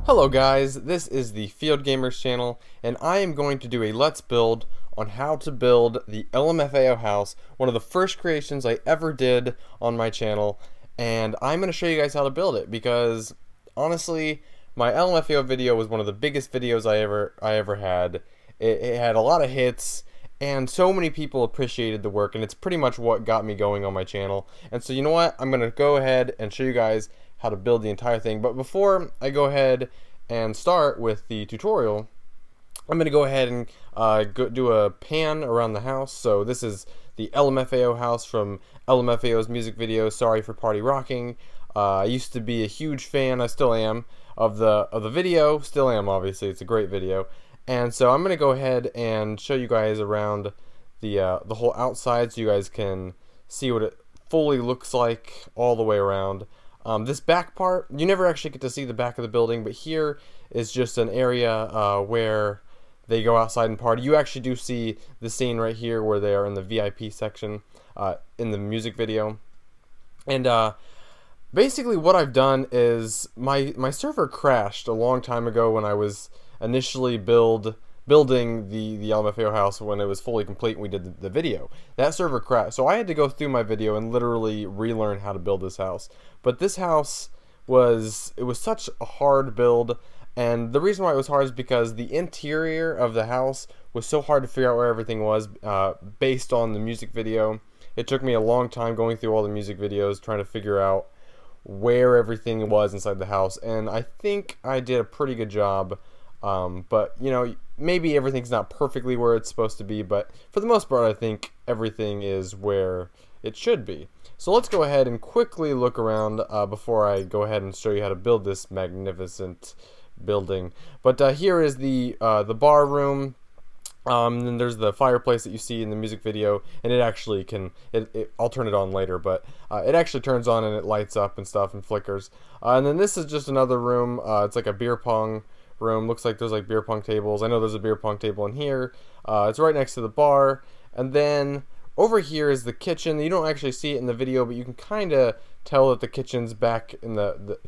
Hello guys, this is the FieldGamers channel, and I am going to do a Let's Build on how to build the LMFAO house, one of the first creations I ever did on my channel, and I'm going to show you guys how to build it, because honestly, my LMFAO video was one of the biggest videos I ever had. It had a lot of hits, and so many people appreciated the work, and it's pretty much what got me going on my channel. And so you know what, I'm going to go ahead and show you guys how to build the entire thing. But before I go ahead and start with the tutorial, I'm going to go ahead and do a pan around the house. So this is the LMFAO house from LMFAO's music video, Sorry for Party Rocking. I used to be a huge fan, I still am, of the video, still am obviously, it's a great video. And so I'm going to go ahead and show you guys around the whole outside so you guys can see what it fully looks like all the way around. This back part, you never actually get to see the back of the building, but here is just an area where they go outside and party. You actually do see the scene right here where they are in the VIP section in the music video. And basically what I've done is my server crashed a long time ago when I was initially building the LMFAO house when it was fully complete and we did the video. That server crashed, so I had to go through my video and literally relearn how to build this house. But this house was such a hard build, and the reason why it was hard is because the interior of the house was so hard to figure out where everything was based on the music video. It took me a long time going through all the music videos trying to figure out where everything was inside the house, and I think I did a pretty good job. But you know, maybe everything's not perfectly where it's supposed to be, but for the most part I think everything is where it should be. So let's go ahead and quickly look around before I go ahead and show you how to build this magnificent building. But here is the bar room. Then there's the fireplace that you see in the music video, and it actually can, I'll turn it on later, but it actually turns on and it lights up and stuff and flickers. And then this is just another room. It's like a beer pong room. Looks like there's like beer pong tables. I know there's a beer pong table in here. It's right next to the bar. And then over here is the kitchen. You don't actually see it in the video, but you can kind of tell that the kitchen's back in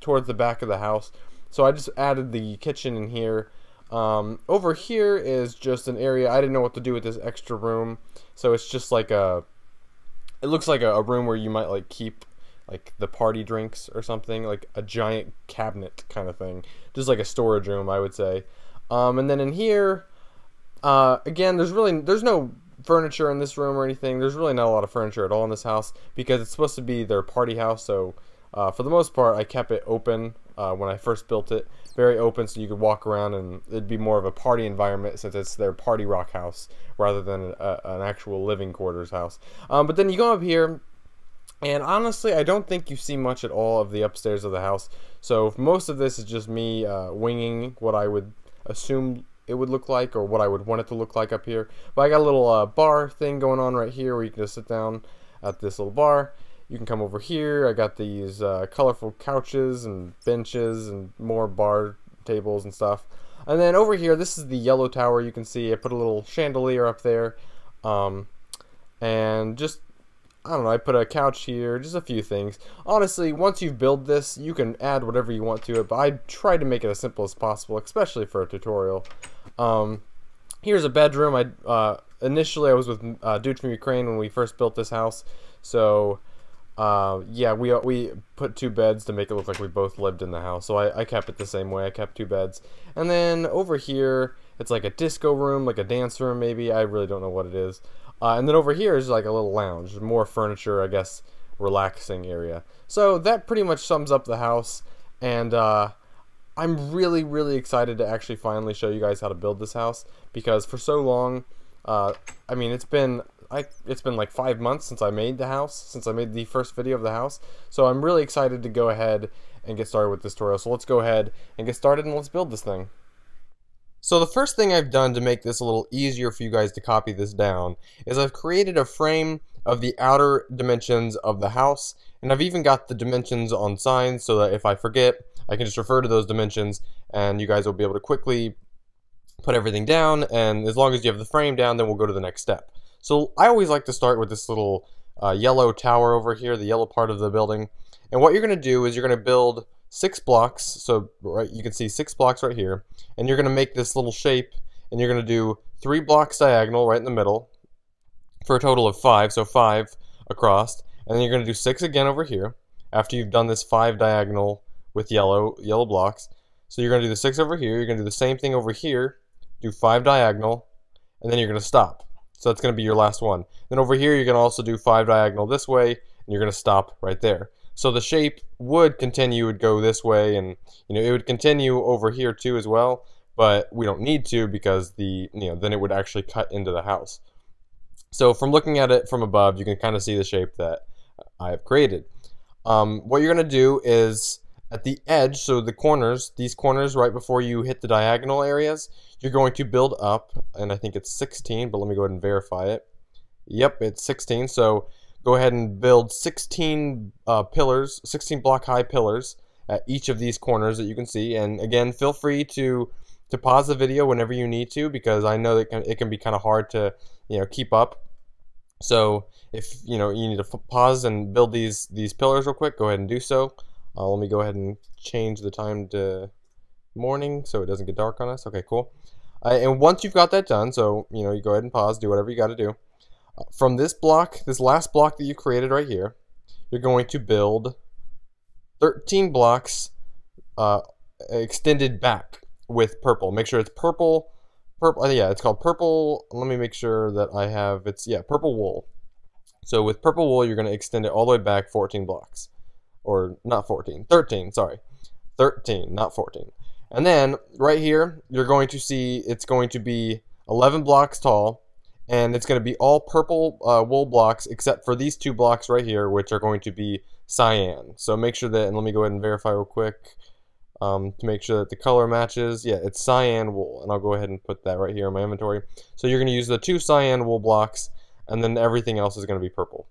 towards the back of the house. So I just added the kitchen in here. Over here is just an area. I didn't know what to do with this extra room, so it's just like it looks like a room where you might like keep like the party drinks or something, like a giant cabinet kind of thing, just like a storage room, I would say. And then in here, again, there's no furniture in this room or anything. There's really not a lot of furniture at all in this house because it's supposed to be their party house. So for the most part, I kept it open when I first built it, very open, so you could walk around and it'd be more of a party environment since it's their party rock house rather than an actual living quarters house. But then you go up here, and honestly, I don't think you see much at all of the upstairs of the house. So most of this is just me winging what I would assume it would look like or what I would want it to look like up here. But I got a little bar thing going on right here where you can just sit down at this little bar. You can come over here. I got these colorful couches and benches and more bar tables and stuff. And then over here, this is the yellow tower. You can see I put a little chandelier up there. And just, I don't know, I put a couch here, just a few things. Honestly, once you've built this, you can add whatever you want to it, but I tried to make it as simple as possible, especially for a tutorial. Here's a bedroom. Initially I was with dude from Ukraine when we first built this house, so yeah, we put two beds to make it look like we both lived in the house, so I kept it the same way. I kept two beds. And then over here, it's like a disco room, like a dance room maybe, I really don't know what it is. And then over here is like a little lounge, more furniture, I guess, relaxing area. So that pretty much sums up the house, and I'm really excited to actually finally show you guys how to build this house, because for so long, I mean, it's been like 5 months since I made the house, since I made the first video of the house. So I'm really excited to go ahead and get started with this tutorial. So let's go ahead and get started and let's build this thing. So the first thing I've done to make this a little easier for you guys to copy this down is I've created a frame of the outer dimensions of the house, and I've even got the dimensions on signs so that if I forget, I can just refer to those dimensions and you guys will be able to quickly put everything down, and as long as you have the frame down, then we'll go to the next step. So I always like to start with this little yellow tower over here, the yellow part of the building, and what you're going to do is you're going to build 6 blocks. So right, you can see 6 blocks right here, and you're going to make this little shape, and you're going to do 3 blocks diagonal right in the middle for a total of 5, so 5 across, and then you're going to do 6 again over here after you've done this 5 diagonal with yellow blocks. So you're going to do the 6 over here, you're going to do the same thing over here, do 5 diagonal, and then you're going to stop. So that's going to be your last one. Then over here you're going to also do 5 diagonal this way, and you're going to stop right there. So the shape would continue, would go this way, and it would continue over here too as well, but we don't need to because then it would actually cut into the house. So from looking at it from above, you can kind of see the shape that I have created. What you're going to do is at the edge, so the corners, these corners right before you hit the diagonal areas, you're going to build up, and I think it's 16, but let me go ahead and verify it. Yep, it's 16, so go ahead and build 16 pillars, 16 block high pillars at each of these corners that you can see. And again, feel free to pause the video whenever you need to, because I know that it can be kind of hard to keep up. So if you need to pause and build these pillars real quick, go ahead and do so. Let me go ahead and change the time to morning so it doesn't get dark on us. Okay, cool. And once you've got that done, so you go ahead and pause, do whatever you got to do. From this block, this last block that you created right here, you're going to build 13 blocks extended back with purple. Make sure it's purple. Yeah, it's called purple. Let me make sure that I have purple wool. So with purple wool, you're going to extend it all the way back 14 blocks. Or not 14, 13, sorry. 13, not 14. And then right here, you're going to see it's going to be 11 blocks tall, and it's going to be all purple wool blocks except for these 2 blocks right here, which are going to be cyan. So make sure that, and let me go ahead and verify real quick to make sure that the color matches. Yeah, it's cyan wool, and I'll go ahead and put that right here in my inventory. So you're going to use the 2 cyan wool blocks, and then everything else is going to be purple.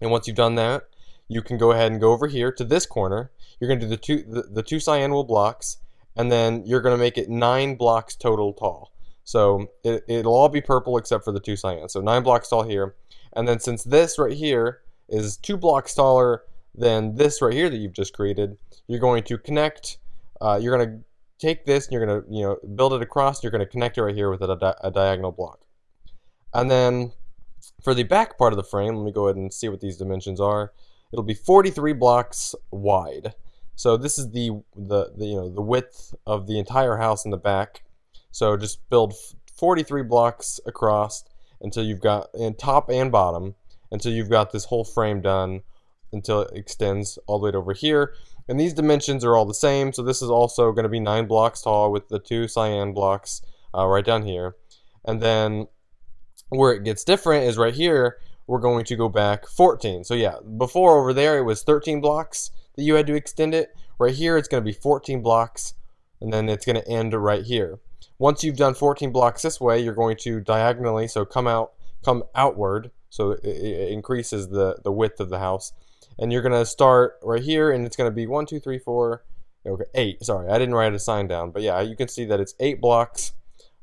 And once you've done that, you can go ahead and go over here to this corner. You're going to do the two cyan wool blocks, and then you're going to make it 9 blocks total tall. So it'll all be purple except for the 2 cyan. So 9 blocks tall here. And then since this right here is 2 blocks taller than this right here that you've just created, you're going to connect, you're going to take this and you're going to build it across. You're going to connect it right here with a diagonal block. And then for the back part of the frame, let me go ahead and see what these dimensions are. It'll be 43 blocks wide. So this is the width of the entire house in the back. So just build 43 blocks across until you've got, in top and bottom, until you've got this whole frame done, until it extends all the way to over here. And these dimensions are all the same. So this is also going to be 9 blocks tall with the 2 cyan blocks right down here. And then where it gets different is right here. We're going to go back 14. So yeah, before over there it was 13 blocks that you had to extend it. Right here it's going to be 14 blocks, and then it's going to end right here. Once you've done 14 blocks this way, you're going to diagonally, so come outward, so it increases the width of the house. And you're going to start right here, and it's going to be 1, 2, 3, 4, okay, 8. Sorry, I didn't write a sign down, but yeah, you can see that it's 8 blocks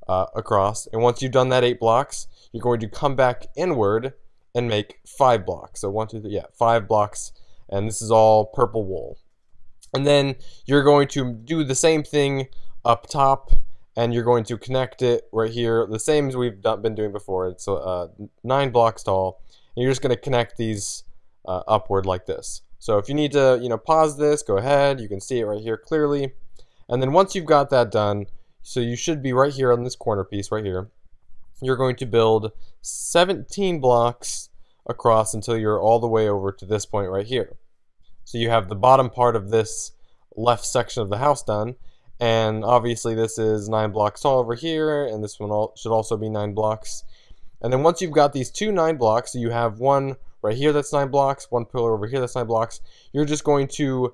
across. And once you've done that 8 blocks, you're going to come back inward and make 5 blocks. So 1, 2, 3, yeah, 5 blocks, and this is all purple wool. And then you're going to do the same thing up top, and you're going to connect it right here, the same as we've been doing before. It's 9 blocks tall, and you're just going to connect these upward like this. So if you need to, pause this, go ahead. You can see it right here clearly. And then once you've got that done, so you should be right here on this corner piece right here. You're going to build 17 blocks across until you're all the way over to this point right here. So you have the bottom part of this left section of the house done, and obviously this is 9 blocks tall over here, and this one should also be 9 blocks. And then once you've got these 2 9 blocks, so you have one right here that's 9 blocks, one pillar over here that's 9 blocks, you're just going to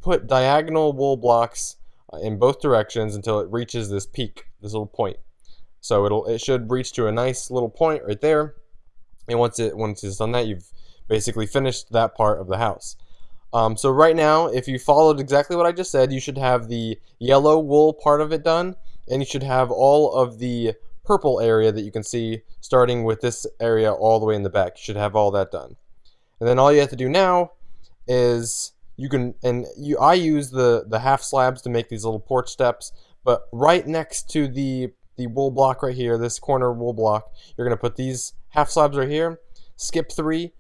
put diagonal wool blocks in both directions until it reaches this peak, this little point. So it should reach to a nice little point right there, and once it's done that, you've basically finished that part of the house. So right now, if you followed exactly what I just said, you should have the yellow wool part of it done, and you should have all of the purple area that you can see starting with this area all the way in the back. You should have all that done. And then all you have to do now is I use the half slabs to make these little porch steps, but right next to the wool block right here, this corner wool block, you're gonna put these half slabs right here, skip 3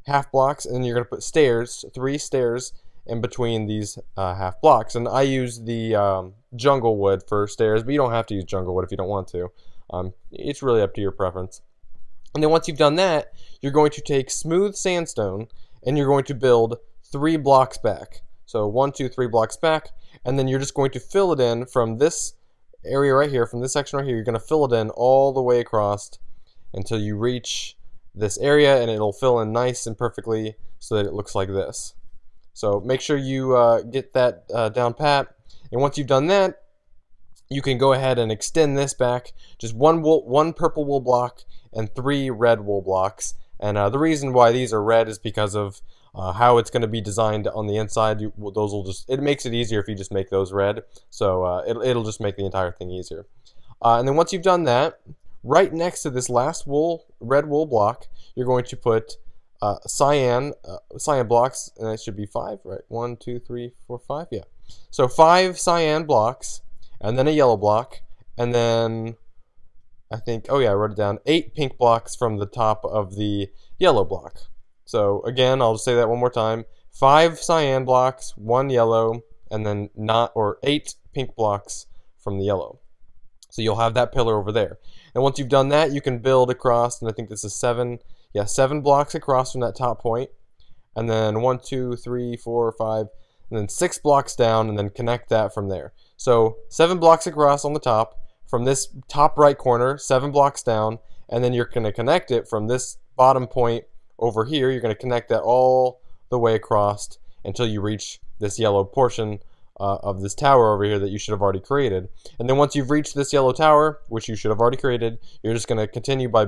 half blocks, and then you're gonna put stairs, 3 stairs in between these half blocks. And I use the jungle wood for stairs, but you don't have to use jungle wood if you don't want to. It's really up to your preference. And then once you've done that, you're going to take smooth sandstone and you're going to build 3 blocks back. So 1, 2, 3 blocks back, and then you're just going to fill it in from this area right here, from this section right here. You're going to fill it in all the way across until you reach this area, and it'll fill in nice and perfectly so that it looks like this. So make sure you get that down pat. And once you've done that, you can go ahead and extend this back. Just one purple wool block and 3 red wool blocks. And the reason why these are red is because of how it's going to be designed on the inside. It makes it easier if you just make those red. So it'll just make the entire thing easier. And then once you've done that, right next to this last red wool block, you're going to put cyan blocks, and it should be 5, right? 1, 2, 3, 4, 5, yeah. So 5 cyan blocks, and then a yellow block, and then I think, oh yeah, I wrote it down, 8 pink blocks from the top of the yellow block. So again, I'll just say that one more time. 5 cyan blocks, 1 yellow, and then 8 pink blocks from the yellow. So you'll have that pillar over there. And once you've done that, you can build across, and I think this is 7 blocks across from that top point. And then 1, 2, 3, 4, 5, and then 6 blocks down, and then connect that from there. So 7 blocks across on the top, from this top right corner, 7 blocks down, and then you're going to connect it from this bottom point over here. You're going to connect that all the way across until you reach this yellow portion of this tower over here that you should have already created. And then once you've reached this yellow tower, which you should have already created, you're just going to continue by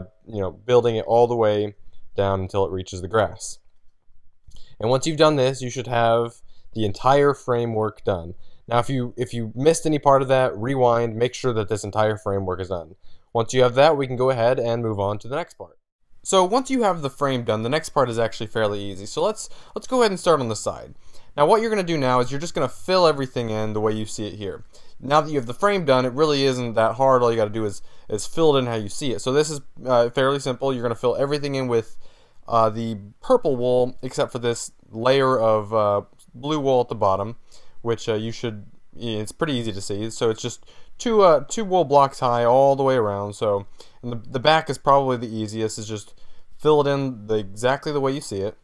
building it all the way down until it reaches the grass. And once you've done this, you should have the entire framework done. Now if you missed any part of that, rewind, make sure that this entire framework is done. Once you have that, we can go ahead and move on to the next part. So once you have the frame done, the next part is actually fairly easy. So let's go ahead and start on the side. Now what you're going to do now is you're just going to fill everything in the way you see it here. Now that you have the frame done, it really isn't that hard. All you got to do is fill it in how you see it. So this is fairly simple. You're going to fill everything in with the purple wool, except for this layer of blue wool at the bottom, which it's pretty easy to see. So it's just two wool blocks high all the way around. So and the back is probably the easiest. Is just fill it in exactly the way you see it.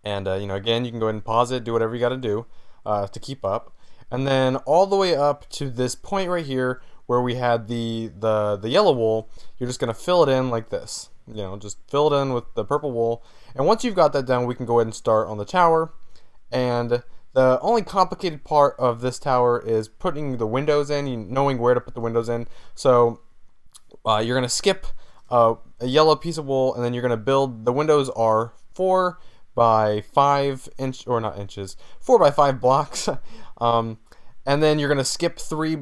And again, you can go ahead and pause it, do whatever you got to do to keep up. And then all the way up to this point right here where we had the yellow wool, you're just going to fill it in like this. Just fill it in with the purple wool. And once you've got that done, we can go ahead and start on the tower. And the only complicated part of this tower is putting the windows in, knowing where to put the windows in. So you're going to skip a yellow piece of wool, and then you're going to build, the windows are 4 by 5 blocks. And then you're going to skip 3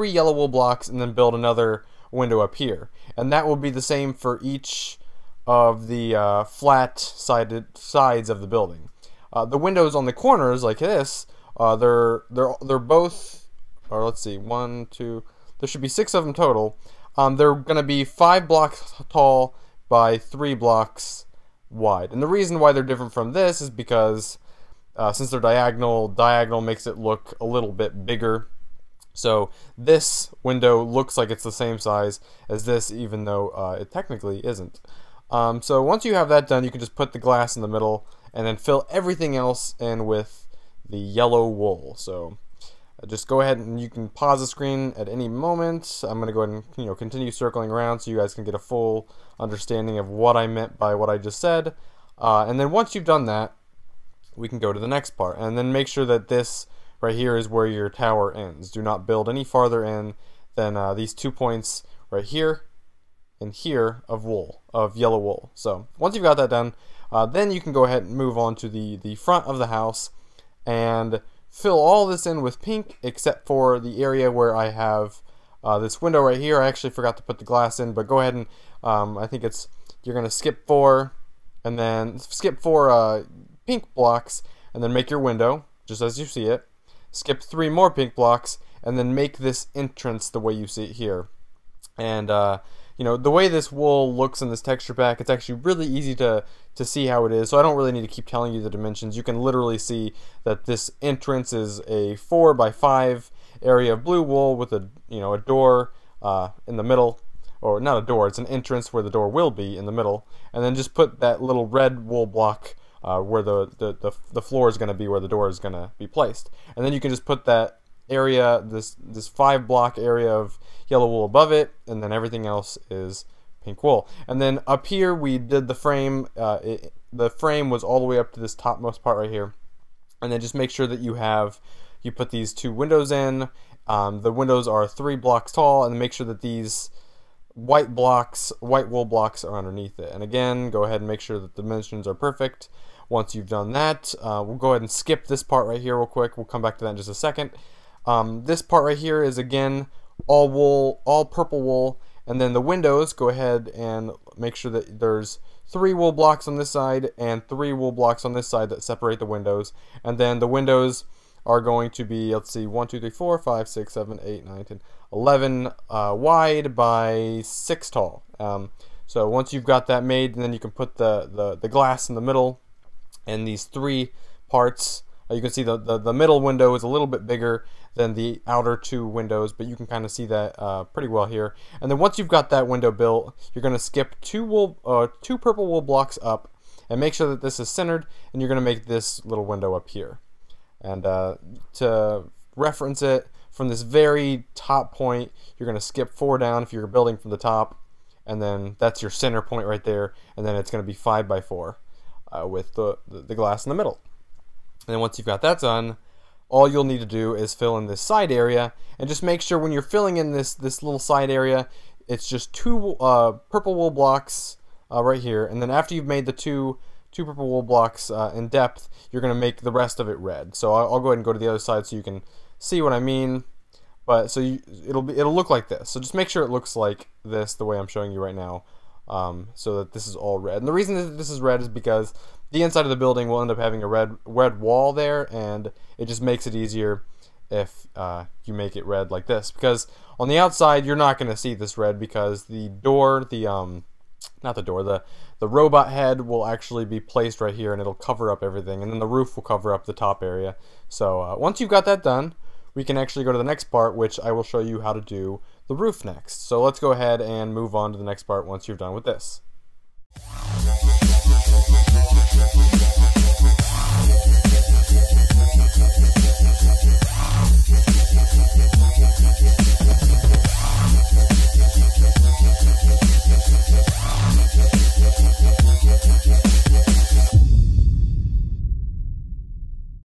yellow wool blocks and then build another window up here. And that will be the same for each of the flat sides of the building. The windows on the corners like this, they're both, or let's see, 1, 2, there should be 6 of them total. They're going to be 5 blocks tall by 3 blocks wide. And the reason why they're different from this is because since they're diagonal makes it look a little bit bigger. So this window looks like it's the same size as this, even though it technically isn't. So once you have that done, you can just put the glass in the middle and then fill everything else in with the yellow wool. So just go ahead and you can pause the screen at any moment. I'm going to go ahead and continue circling around so you guys can get a full understanding of what I meant by what I just said. And then once you've done that, we can go to the next part. And then make sure that this right here is where your tower ends. Do not build any farther in than these 2 points right here and here of yellow wool. So once you've got that done, then you can go ahead and move on to the front of the house and fill all this in with pink, except for the area where I have this window right here. I actually forgot to put the glass in, but go ahead and I think you're going to skip 4 and then skip 4 pink blocks, and then make your window, just as you see it. Skip 3 more pink blocks, and then make this entrance the way you see it here. And you know, the way this wool looks in this texture pack, it's actually really easy to see how it is, so I don't really need to keep telling you the dimensions. You can literally see that this entrance is a 4 by 5 area of blue wool with a, you know, a door in the middle, or not a door, it's an entrance where the door will be in the middle, and then just put that little red wool block where the floor is going to be, where the door is going to be placed. And then you can just put that area, this 5 block area of yellow wool above it, and then everything else is pink wool. And then up here we did the frame. The frame was all the way up to this topmost part right here. And then just make sure that you put these 2 windows in. The windows are 3 blocks tall, and make sure that these white wool blocks are underneath it. And again, go ahead and make sure that the dimensions are perfect. Once you've done that, we'll go ahead and skip this part right here real quick. We'll come back to that in just a second. This part right here is again all wool, all purple wool, and then the windows, go ahead and make sure that there's 3 wool blocks on this side and 3 wool blocks on this side that separate the windows. And then the windows are going to be, let's see, 1, 2, 3, 4, 5, 6, 7, 8, 9, 10, 11 wide by 6 tall. So once you've got that made, then you can put the glass in the middle, and these 3 parts. You can see the middle window is a little bit bigger than the outer 2 windows, but you can kind of see that pretty well here. And then once you've got that window built, you're going to skip 2 purple wool blocks up, and make sure that this is centered, and you're going to make this little window up here. And to reference it, from this very top point, you're going to skip 4 down if you're building from the top, and then that's your center point right there, and then it's going to be 5 by 4 with the glass in the middle. And then once you've got that done, all you'll need to do is fill in this side area, and just make sure when you're filling in this little side area, it's just 2 purple wool blocks right here. And then after you've made the two purple wool blocks in depth, you're going to make the rest of it red. So I'll go ahead and go to the other side so you can see what I mean. But so it'll look like this. So just make sure it looks like this the way I'm showing you right now, so that this is all red. And the reason that this is red is because the inside of the building will end up having a red wall there, and it just makes it easier if you make it red like this. Because on the outside, you're not going to see this red, because the door, the robot head will actually be placed right here, and it'll cover up everything, and then the roof will cover up the top area. So once you've got that done, we can actually go to the next part, which I will show you how to do the roof next. So let's go ahead and move on to the next part once you're done with this.